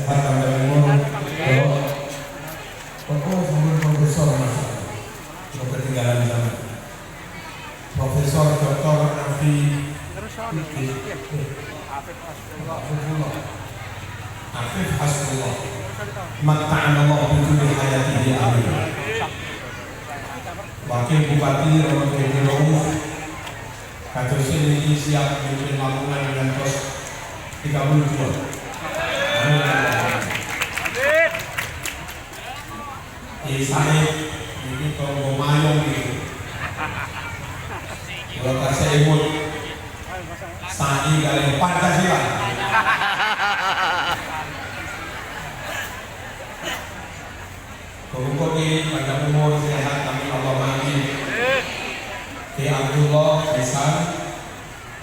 sehat panjang umur. Pokoknya sambil profesor mas, sudah ketinggalan zaman. Profesor Dr. Nafi Afif Hasbullah Matta'an Allah bintuli hayatihi amin. Wakil Bupati Rono Kedi Rauf Kados ini siap memimpin Lamongan dengan pos 32. Saya ini kalau mayong gitu. Kalau kasih imut, sani kali Pancasila. Kemudian pada umur sehat kami Allah mati. Ki Abdullah Hasan,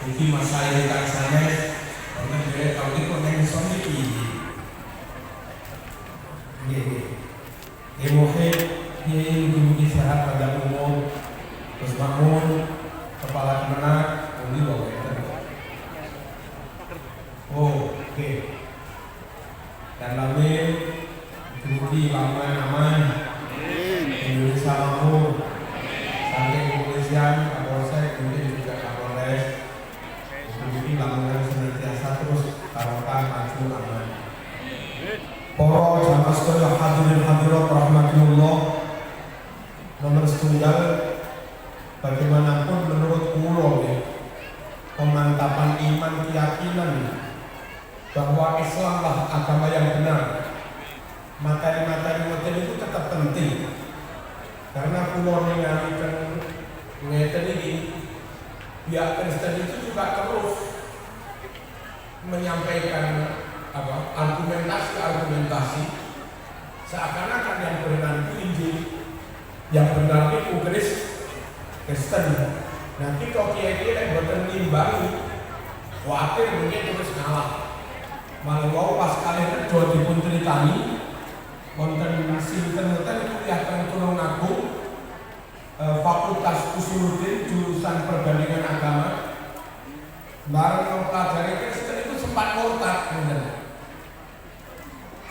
mungkin masa ini kan sanes, karena dia kalau itu nengson ini. Muhid ini mungkin sehat pada umur, terus bangun, kepala kemenak, ini bawa oke. Dan lamin, mungkin lama aman, Indonesia makmur, sampai kepolisian, Kapolsek, mungkin juga Kapolres, mungkin Lamongan senantiasa terus barokah maju aman. Para jamaah sekalian hadirin hadirat rahmatullah, nomor setunggal bagaimanapun menurut kula pemantapan iman keyakinan bahwa Islamlah agama yang benar, materi-materi model itu tetap penting karena kula ningali ngeten iki pihak Kristen itu juga terus menyampaikan argumentasi seakan-akan yang benar itu Injil, yang benar itu Kristen. Nanti kalau kiai-kiai yang boten nimbangi, khawatir mungkin terus ngalah. Malah wow pas kalian dua dipun ceritani, konten sinten-sinten kuliah teng Tulungagung, Fakultas Usuluddin jurusan Perbandingan Agama. Bareng mempelajari Kristen itu sempat murtad,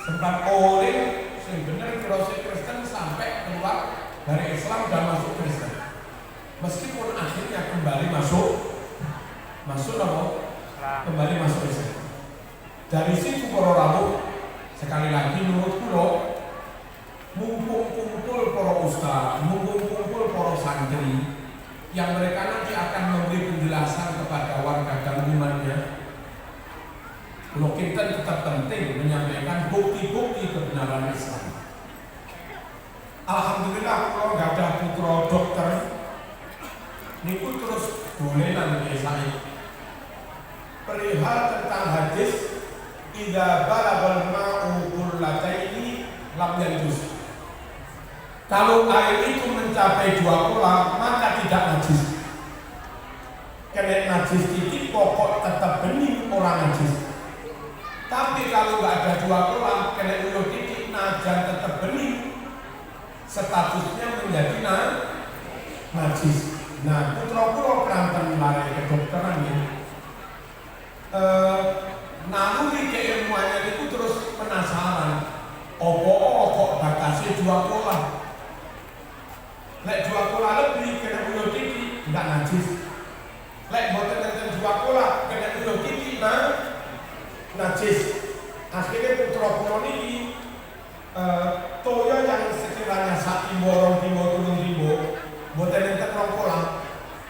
sempat oleh sebenarnya proses Kristen sampai keluar dari Islam dan masuk Kristen. Meskipun akhirnya kembali masuk apa? Kembali masuk Kristen. Dari situ para rawuh sekali lagi menurut kula mumpung kumpul para ustaz, mumpung kumpul para santri yang mereka nanti akan memberi penjelasan kepada warga gangguannya. Kalau kita tetap penting menyampaikan bukti-bukti kebenaran Islam. Alhamdulillah kalau nggak ada putra dokter, niku terus dolenan biasanya. Perihal tentang hadis, idza balagal ma'u qullataini lam yanjus. Kalau air itu mencapai 2 kolam maka tidak najis. Kena najis titik pokok tetap bening orang najis. Tapi kalau nggak ada 2 kolam, kena ulu titik najan tetap bening, statusnya menjadi najis. Nah, putra pulau keranten lari ke dokteran ini, naluri keilmuannya itu terus penasaran. Kok batasnya 2 kolam? Lek 2 kolam lebih kena ulu titik nggak najis. Lek boten 2 kolam kena ulu titik najis. Akhirnya putra pulau ini toyo yang sekiranya sak timbo, 2 timbo, 3 timbo boten enten 2 kolam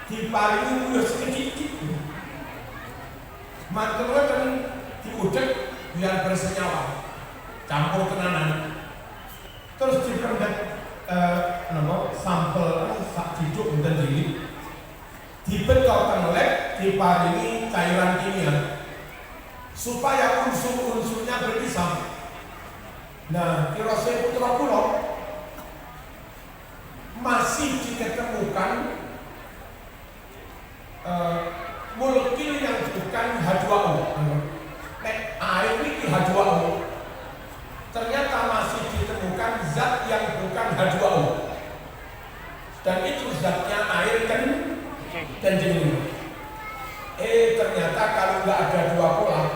diparingi udah sedikit mantul kan diudek biar bersenyawa campur tenanan terus dipendet sampel sak diduk enten diri dibetok lek diparingi cairan kimia supaya unsur-unsurnya berpisah. Nah, kirose putra kula masih ditemukan molekul yang bukan H2O. Air ini H2O. Ternyata masih ditemukan zat yang bukan H2O. Dan itu zatnya air kencing. Ternyata kalau nggak ada 2 kolam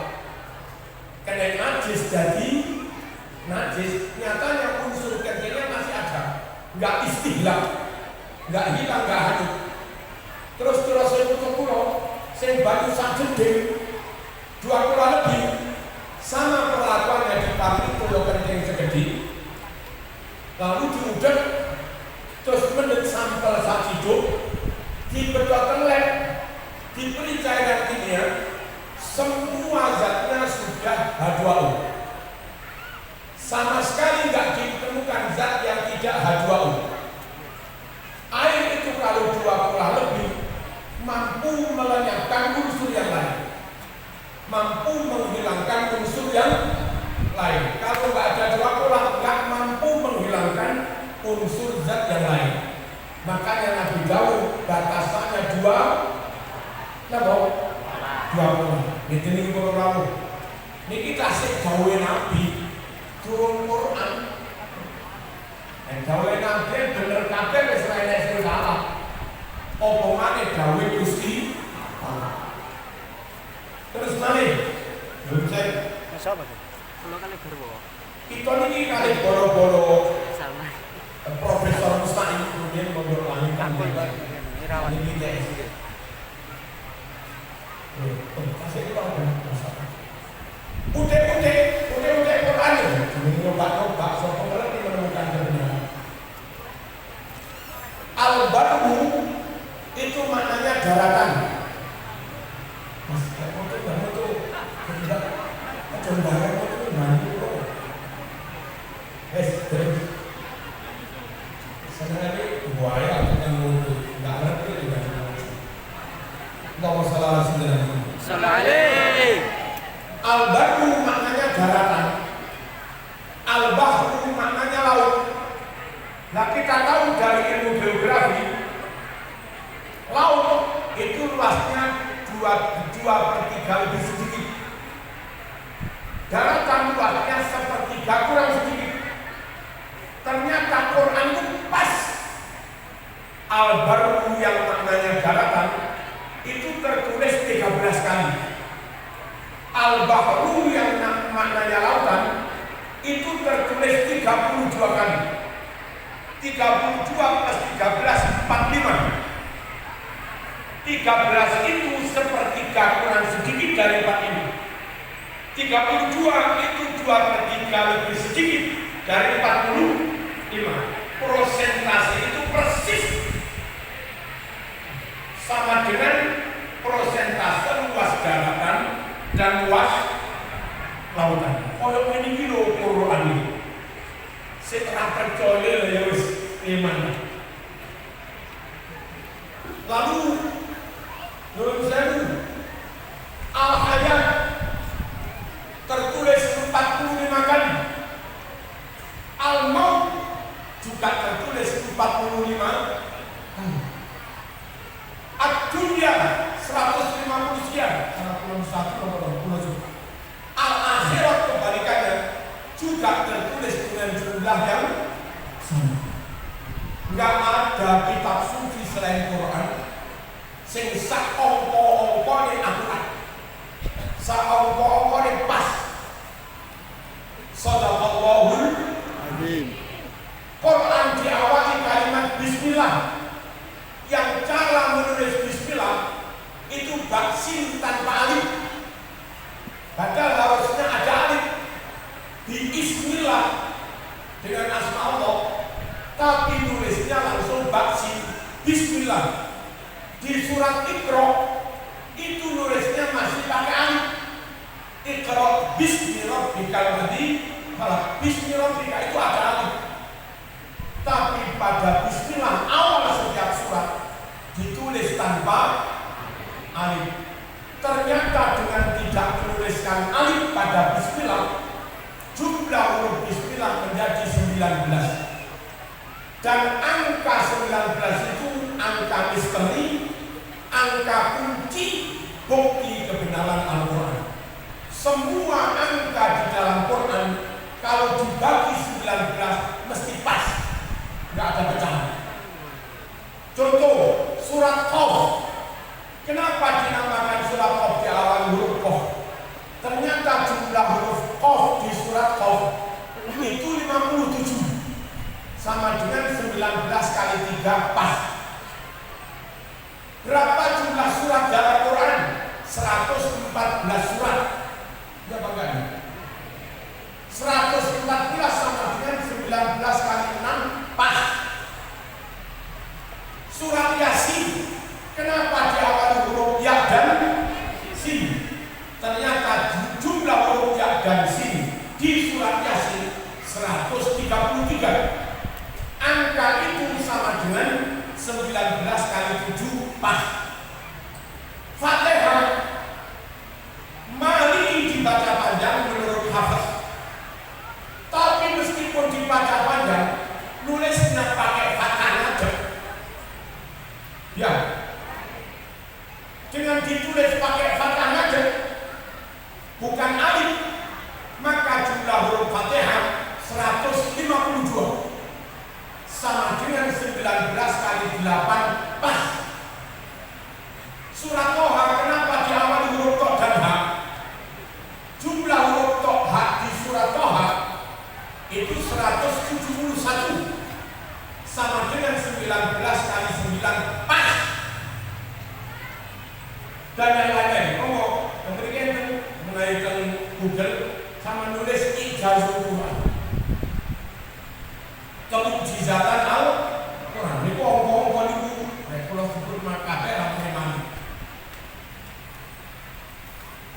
kena najis jadi najis, nyatanya unsur kerjanya masih ada, nggak istilah, nggak hilang, nggak hanyut. Terus saya putus pulau, saya baju sak gede, 2 kilo lebih, sama perlakuannya di pabrik pulau kencing segede. Lalu diudek, terus menit sampel sak hidup, dibedot lab, diberi cairan kimia, semua zatnya sudah H2O. Sama sekali nggak ditemukan zat yang tidak H2O. Air itu kalau 2 kilo lebih mampu melenyapkan unsur yang lain, mampu menghilangkan unsur yang lain. Kalau nggak ada 2 kilo, nggak mampu menghilangkan unsur zat yang lain. Makanya Nabi Daud batasannya 2 kilo. Ini kalau ini kita sih jauhin Nabi turun Quran. Jauhin Nabi bener kabeh wis ora enek sing salah. Apa maneh dawuh Gusti Allah. Terus malih. Belum saya. Sapa tuh? Kulo kali garwa. Kita niki kali boro-boro Sama. Profesor Mustaqim kemudian ngobrol lagi kan. Irawan Ini kita kasih kita masalah. Udah Quran ya. Coba sopo ngerti menemukan kebenaran. Al-Barru itu maknanya daratan. Mas, kamu tuh tidak cenderung itu nanti kok. Terus sebenarnya buaya dengan mutu nggak ngerti juga. Allahumma shalli ala sayyidina. Salih. Al-Barru maknanya daratan. Al-Bahru maknanya laut. Nah kita tahu dari ilmu geografi, laut itu luasnya 2/3 lebih sedikit. Daratan luasnya 1/3 kurang sedikit. Ternyata Quran itu pas. Al-Barru yang maknanya daratan itu tertulis 13 kali. Al-Bahru yang maknanya lautan itu tertulis 32 kali. 32 plus 13 45. 13 itu 1/3 kurang sedikit dari 45. 32 itu 2/3 lebih sedikit dari 45. Persentase itu persis sama dengan persentase luas daratan dan luas lautan. Kalau ini kilo Quran ini, setelah percaya ya wis iman. Lalu Nun Sewu Al-Hayat tertulis 45 kali. Al-Maut juga tertulis 45 kali. Ad-Dunya 150 sekian, 151 Al-Akhirat kebalikannya juga tertulis dengan jumlah yang sama. Enggak ada kitab suci selain Quran sing sak angka-angkane akurat, sak angka-angkane pas. Shadaqallahul Amin. Quran diawali kalimat bismillah. Yang cara menulis bismillah itu baksin tanpa alif. Padahal harusnya ada alif di bismillah dengan asma Allah, tapi nulisnya langsung baksin bismillah. Di surat Iqra itu nulisnya masih pakai alif. Iqra bismi rabbikal ladzi khalaq. Bismi rabbika itu ada alif. Tapi pada bismillah awal setiap surat ditulis tanpa alif. Ternyata dengan tidak menuliskan alif pada bismillah, jumlah huruf bismillah menjadi 19. Dan angka 19 itu angka misteri, angka kunci bukti kebenaran Al-Quran. Semua angka di dalam Quran kalau dibagi 19 mesti pas, nggak ada pecahan. Contoh surat Qaf. Kenapa dinamakan surat Qaf di awal huruf Qaf? Ternyata jumlah huruf Qaf di surat Qaf 3 pas. Berapa jumlah surat dalam Quran? 114 surat. Berapa kali? 114 sama dengan 19 kali 6 pas. Surat Yasin, kenapa diawali huruf ya dan sin? Ternyata jumlah huruf ya dan sin di surat Yasin 133. Angka itu sama dengan 19 kali 7 pas. Fatihah mari dibaca panjang menurut Hafiz. Tapi meskipun dibaca panjang, nulisnya pakai fathah aja. Ya. Dengan ditulis pakai fathah aja, bukan alif, maka jumlah huruf Fatihah 152. Sama dengan 19 kali 8 pas. Surat Toha kenapa diawali huruf Tok dan Ha? Jumlah huruf Tok Ha di surat Toha itu 171 sama dengan 19 kali 9 pas. Dan yang lain-lain, memberikan menaikkan Google sama nulis ijazul Quran. Kemujizatan Al-Quran. Ini kok itu, kalau sebut maka ramai.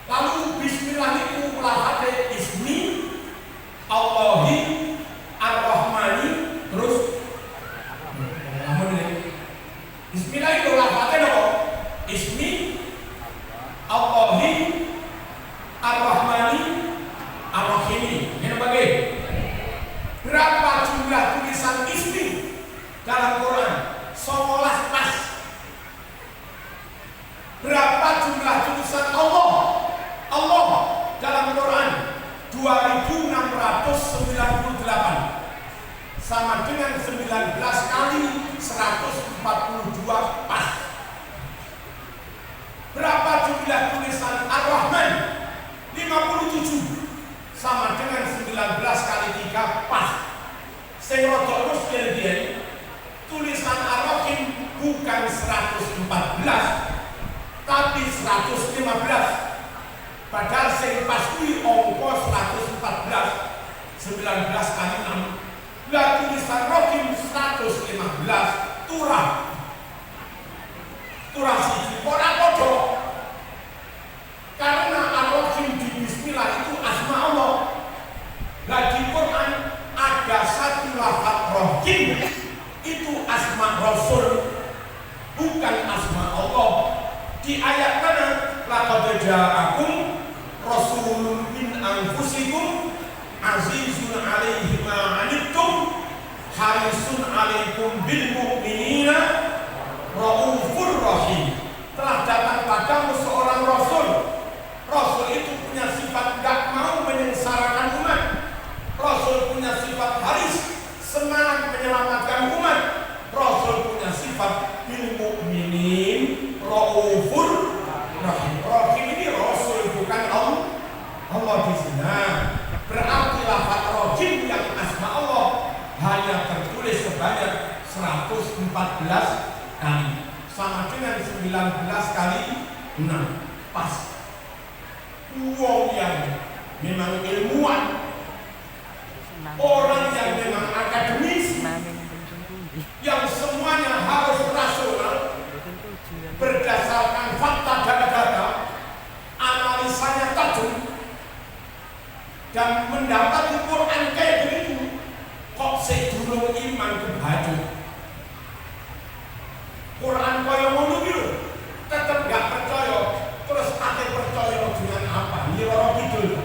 Lalu Bismillah itu lafadz ismi Allahi Ar-Rahmani terus Bismillah itu lafadznya apa? Ismi Allahi Ar-Rahmani Ar-Rahimi. Ini bagai berapa jumlah tulisan ismi dalam Quran? 19 pas. Berapa jumlah tulisan Allah dalam Quran? 2698 sama dengan 19 kali 142 pas. Berapa jumlah tulisan Ar-Rahman? 57 sama dengan 19 kali 3 pas. Sing rada muskil dia tulisan Ar-Rahim bukan 114 tapi 115. Padahal sing pas kuwi angka 114 19 kali 6. Lah tulisan Rahim 115 turah siji ora padha. Karena Ar-Rahim di Bismillah itu asma Allah. Lah di Quran ada satu lafaz Rahim itu asma Rasul bukan asma Allah. Di ayat mana? Laqad ja'akum rasulun min anfusikum azizun 'alaihi ma 'anittum harisun 'alaikum bil mu'minina raufur rahim. Telah datang padamu seorang rasul. Rasul itu punya sifat enggak mau menyengsarakan umat. Rasul punya sifat haris, semangat menyelamatkan umat. Rasul punya sifat bil mu'minin raufur rahim. Rahim ini Rasul bukan Allah di sini. Berarti lafaz Rahim yang asma Allah hanya tertulis sebanyak 114 kali sama dengan 19 kali 6 pas. Wong yang memang ilmuwan, orang yang memang akademis, yang semuanya harus rasional berdasarkan fakta dan data, analisanya tajam dan mendapat Quran kayak begitu, kok sedurung iman kebaca Quran kaya ngono gitu tetap gak percaya, terus ate percaya dengan apa? Nyira kidul.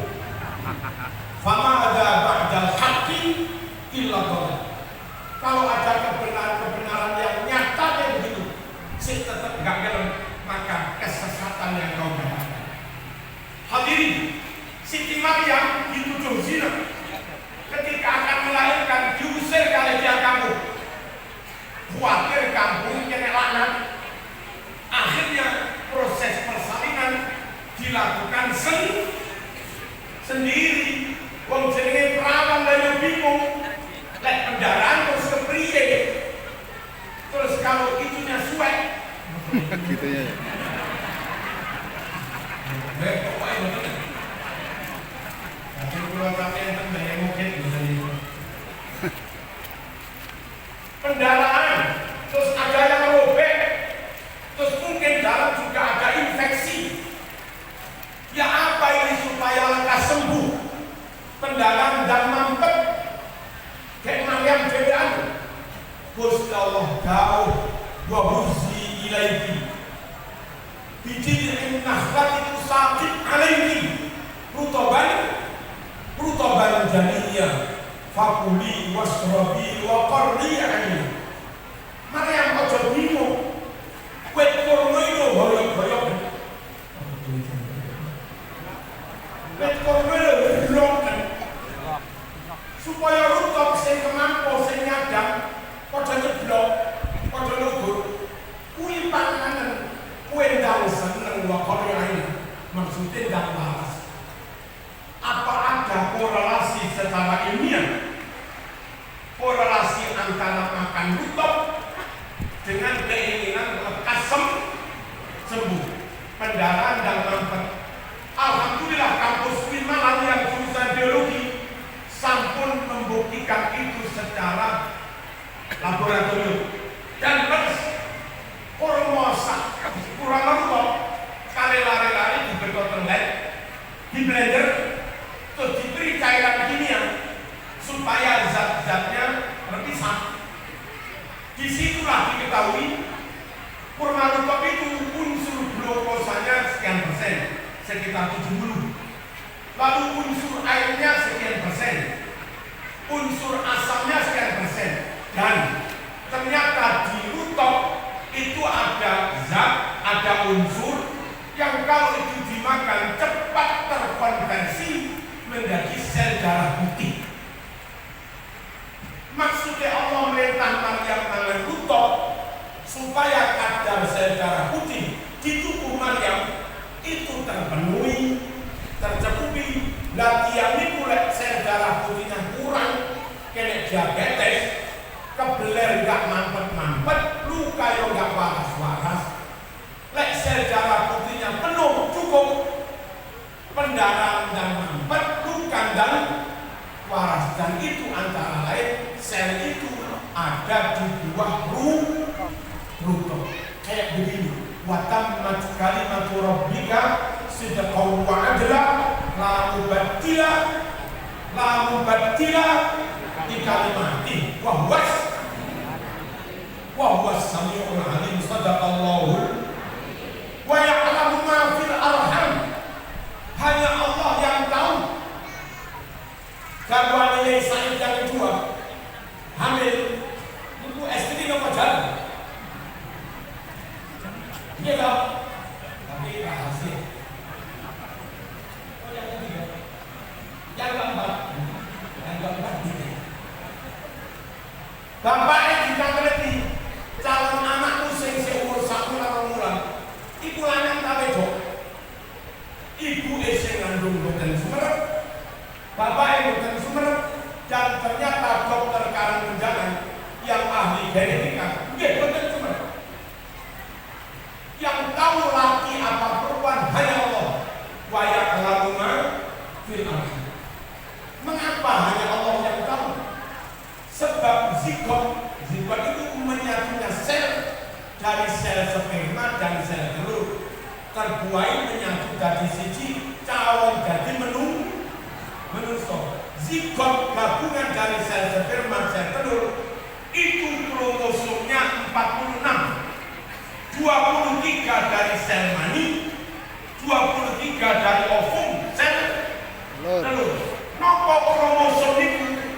Fama ada ba'dal haqqi illa dhalal. Kalau ada kebenaran yang nyata kayak begitu, sih tetap gak gelem, maka kesesatan yang kau dapatkan. Hadirin, Siti Maryam dituduh zina. Ketika akan melahirkan diusir oleh dia kampung. Khawatir kampung kena laknat, Gitu ya. Pokoknya betul. Tapi kalau sampai yang mungkin bisa kendaraan, terus ada yang robek, terus mungkin dalam juga ada infeksi. Ya apa ini supaya lekas sembuh? Kendaraan dan mampet, kayak Maryam Jebean. Gusti Allah tahu wa huzzi ilaiki. Bijil nahlat itu sakit alaiki. Rutoban janiyah. Fakuli wasrobi wa qarri aini. Maryam ojo bingung. Wet kurma itu hoyok-hoyok. Wet kurma itu blok. Supaya rutok sing kemampu sing nyadang padha nyeblok, padha lugur. Kuwi panganan kuwi ndang seneng wa qarri aini. Maksudnya ndang waras. Apa ada korelasi secara ilmiah? Korelasi antara makan rutok dengan keinginan lekas sembuh, pendarahan dan mampet. Alhamdulillah kampus Malang yang jurusan biologi sampun membuktikan itu secara laboratorium dan terus kormosa kurang rutok kali lari-lari di berkotelet di blender terus diberi cairan kimia supaya zat-zatnya terpisah. Disitulah diketahui kurma rutok itu unsur glukosanya sekian persen, sekitar 70. Lalu unsur airnya sekian persen, unsur asamnya sekian persen. Dan ternyata di rutok itu ada zat, ada unsur yang kalau itu dimakan cepat terkonversi menjadi sel darah putih. Maksudnya Allah merintah Maryam mangan rutok supaya kadar sel darah putih di tubuh Maryam itu terpenuhi, tercukupi. Latihan ini mulai sel darah putihnya kurang, kena diabetes, kebeler gak mampet-mampet, luka yang gak waras-waras. Lek sel darah putihnya penuh cukup, pendarahan dan mampet, luka dan waras. Dan itu antara lain sel itu ada di buah rutok. Kayak begini. Watammat kalimatu rabbika sidqan wa adla la mubaddila di kalimati wa huwas samiul alim. Sadaqallahu wa ya'lamu ma fil arham. Hanya Allah yang tahu. Kalau nilai sains yang kedua hamil itu STD apa jalan? Iya tak? Tapi rahasia. Oh yang ketiga, yang keempat ini. Bapaknya kita ngerti calon anakku sing seumur 1 bulan. Ibu lanang tak wedok. Ibu sing ngandung boten sumerep. Bapak boten sumerep. Dan ternyata dokter Karangmenjangan yang ahli genetika nggih boten sumerep. Yang tahu laki apa perempuan hanya Allah. Wa ya'lamu ma fil arham. Mengapa hanya Allah yang tahu? Sebab zigot itu menyatunya sel dari sel sperma dan sel telur terbuai menyatu dari siji calon jadi menungso. Zigot gabungan dari sel sperma sel telur itu kromosomnya 46. 23 dari sel mani, 23 dari ovum sel telur. Nopo kromosom itu?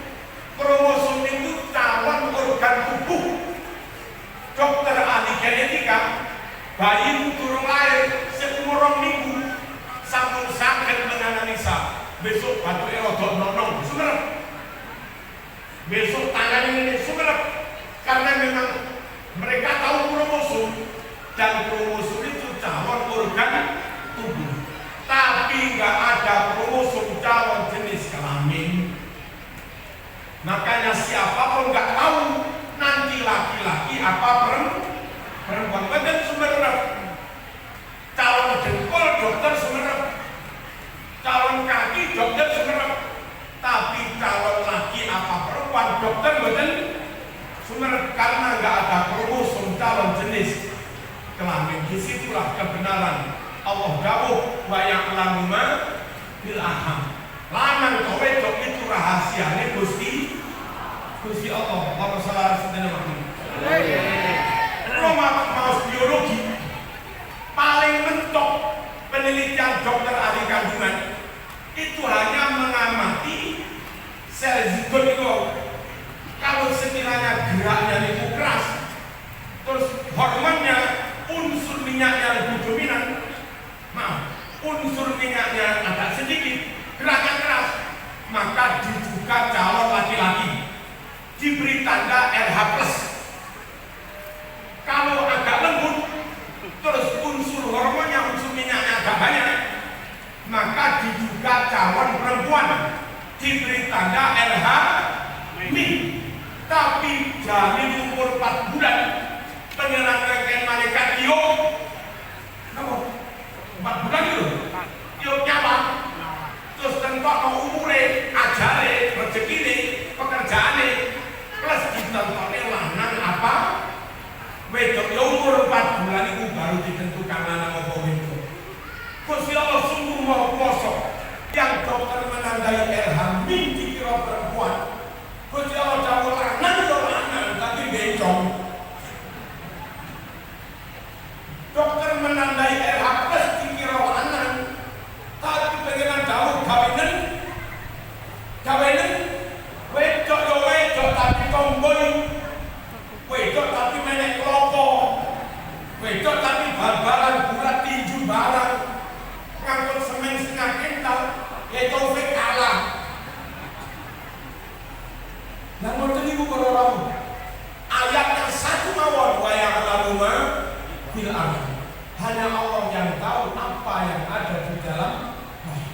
Kromosom itu calon organ tubuh. Dokter ahli genetika bayi turun lahir seumur 2 minggu sampun sakit menganalisa besok batu rodok nonong sumerep, besok tangan ini sumerep, karena memang mereka tahu kromosom. Dan kromosom itu calon organ tubuh, tapi nggak ada kromosom calon jenis kelamin. karena nggak ada kromosom calon jenis kelamin. Disitulah kebenaran Allah dawuh wa ya'lamu ma bil arham. Lanang kowe wedok itu rahasiane Gusti Allah. Allahumma shalli ala sayyidina Muhammad. Mau biologi paling mentok penelitian dokter ahli kandungan itu hanya mengamati sel zigot itu. Kalau sekiranya geraknya itu keras, terus hormonnya, unsur minyaknya lebih dominan, unsur minyaknya agak sedikit, geraknya keras, maka diduga calon laki-laki, diberi tanda RH+. Kalau agak lembut, terus unsur hormonnya, unsur minyaknya agak banyak, maka diduga calon perempuan, diberi tanda RH-. Tapi janin umur 4 bulan penyerang rangkaian malaikat tiup 4 bulan itu tiupnya apa? Terus tentok mau umure, ajare, rezekine, pekerjaane plus ditentoknya lanang apa? Wedok ya umur 4 bulan itu baru ditentukan lanang apa wedok. Gusti Allah sungguh mau kuasa yang dokter menandai RH dikira perempuan. Gusti Allah dawuh lanang tapi bencong. Dokter menandai RH+ dikira lanang, tapi pengen dawuh gawenan wedok yo wedok tapi tomboy, wedok tapi menek klopo, wedok tapi bal-balan bulat tinju barang, ngangkut semen setengah kental, ya Taufik kalah. Nah, ngoten niku para rawuh. Ayat yang satu mawon wa ya'lamu ma bil arham. Hanya Allah yang tahu apa yang ada di dalam rahim.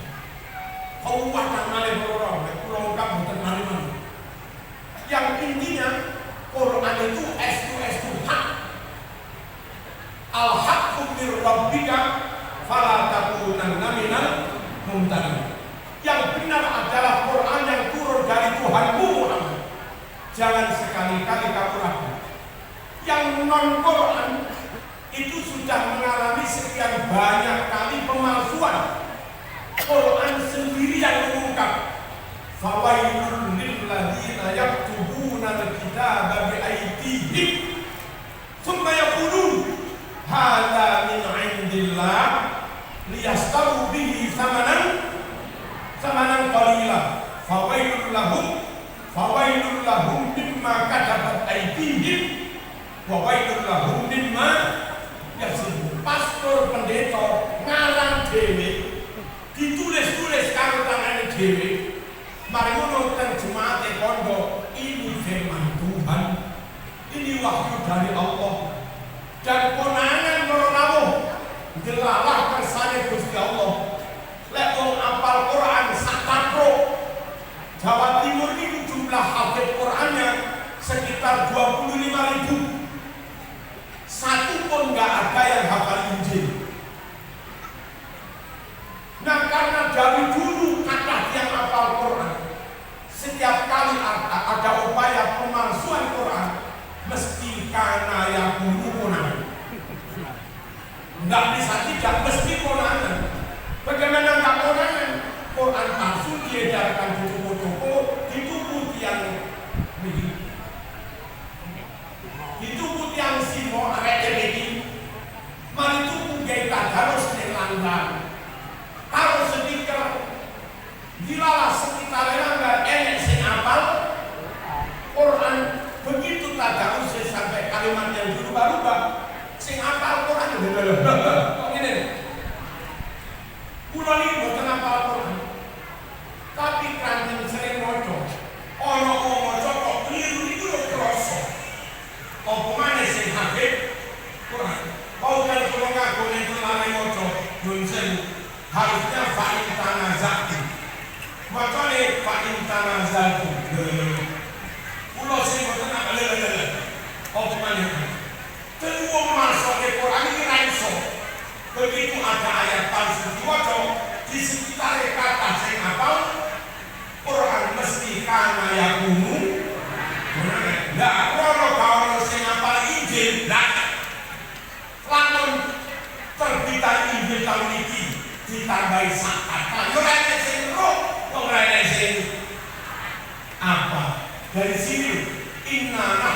Kau wadah malih para rawuh, kula ungkap mboten malih-malih. Yang intinya Quran itu S2 hak. Al-haqqu mir rabbika fala takunanna minal mumtarin. Yang benar adalah Quran yang turun dari Tuhanmu Muhammad. Jangan sekali-kali kamu ragu. Yang non-Quran itu sudah mengalami sekian banyak kali pemalsuan. Quran sendiri yang mengungkap fawailul lil ladzina yaktubuna al-kitaba bi aydihim tsumma yaqulun hadza min 'indillah liyastaru bihi thamanan qalila fawailul lahum mimma katabat aydihim wa wailul lahum mimma yaksibun. Pastor pendeta ngarang dhewe ditulis-tulis karo tangane dhewe. Mari ngono terjemahane pondok, ini firman Tuhan, ini wahyu dari Allah. Dan konangan merawuh delalah kersane Gusti Allah. Lek wong apal Quran sak takruk Jawa Timur ini jumlah hafid Qurannya sekitar 25.000. Satu pun nggak ada yang hafal Injil. Nah, karena dari dulu kata yang hafal Quran, setiap kali ada upaya pemalsuan Quran, mesti karena yang dulu konangan. Nggak bisa tidak, mesti konangan. Bagaimana nggak konangan? Quran palsu diedarkan di toko-toko, dituku tiang dituku tiang simo arek iki. Mari tuku gawe tadarus ning langgar. Karo stiker dilalah sekitar langgar enek sing apal Quran. Begitu tadarus sampai kalimat yang berubah-ubah, sing apal Quran kok ngene. Kula niki mboten apal Quran. Tapi kanjeng sering maca. Ana wong maca kok kliru iku lho krasa. Apa maneh sing hafid Quran. Kau kan kula ngakoni kelane maca nun sewu. Harusnya fa'in tanazatu. Macane fa'in tanazatu. Kula sing mboten apal. Apa maneh? Terus wong masuk ke Quran iki ra iso. Dari sini inna